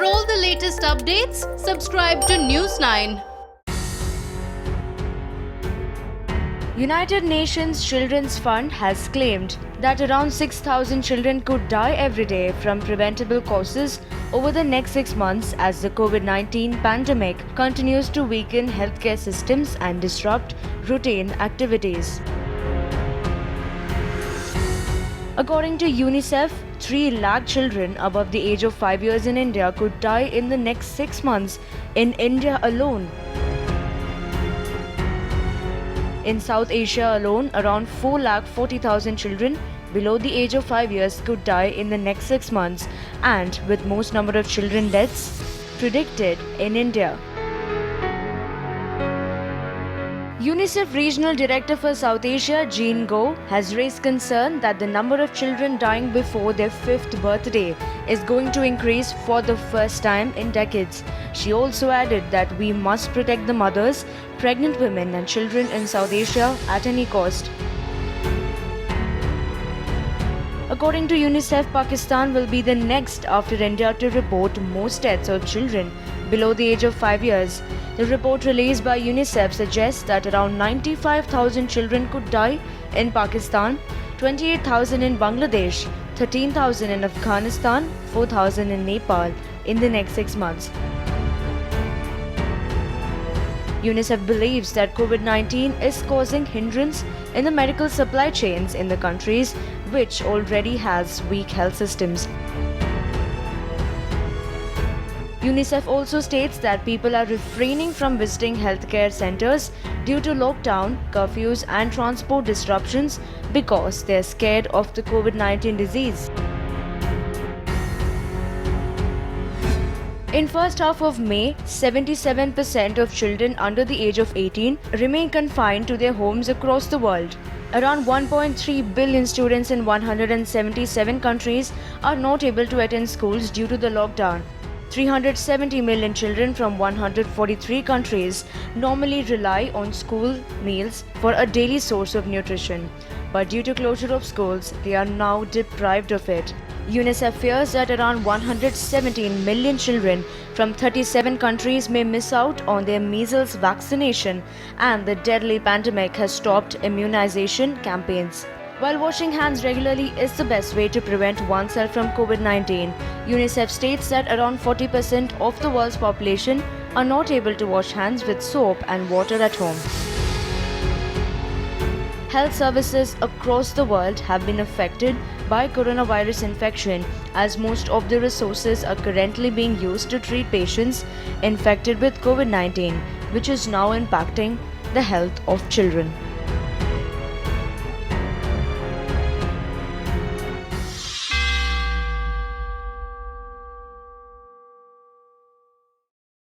For all the latest updates, subscribe to News9. United Nations Children's Fund has claimed that around 6,000 children could die every day from preventable causes over the next 6 months as the COVID-19 pandemic continues to weaken healthcare systems and disrupt routine activities. According to UNICEF, 3 lakh children above the age of 5 years in India could die in the next 6 months in India alone. In South Asia alone, around 4,40,000 children below the age of 5 years could die in the next 6 months, and with most number of children deaths predicted in India. UNICEF Regional Director for South Asia, Jean Go, has raised concern that the number of children dying before their 5th birthday is going to increase for the first time in decades. She also added that we must protect the mothers, pregnant women and children in South Asia at any cost. According to UNICEF, Pakistan will be the next after India to report most deaths of children below the age of 5 years. The report released by UNICEF suggests that around 95,000 children could die in Pakistan, 28,000 in Bangladesh, 13,000 in Afghanistan, 4,000 in Nepal in the next 6 months. UNICEF believes that COVID-19 is causing hindrance in the medical supply chains in the countries which already has weak health systems. UNICEF also states that people are refraining from visiting healthcare centers due to lockdown, curfews and transport disruptions because they are scared of the COVID-19 disease. In first half of May, 77% of children under the age of 18 remain confined to their homes across the world. Around 1.3 billion students in 177 countries are not able to attend schools due to the lockdown. 370 million children from 143 countries normally rely on school meals for a daily source of nutrition. But due to closure of schools, they are now deprived of it. UNICEF fears that around 117 million children from 37 countries may miss out on their measles vaccination, and the deadly pandemic has stopped immunization campaigns. While washing hands regularly is the best way to prevent oneself from COVID-19, UNICEF states that around 40% of the world's population are not able to wash hands with soap and water at home. Health services across the world have been affected by coronavirus infection, as most of the resources are currently being used to treat patients infected with COVID-19, which is now impacting the health of children.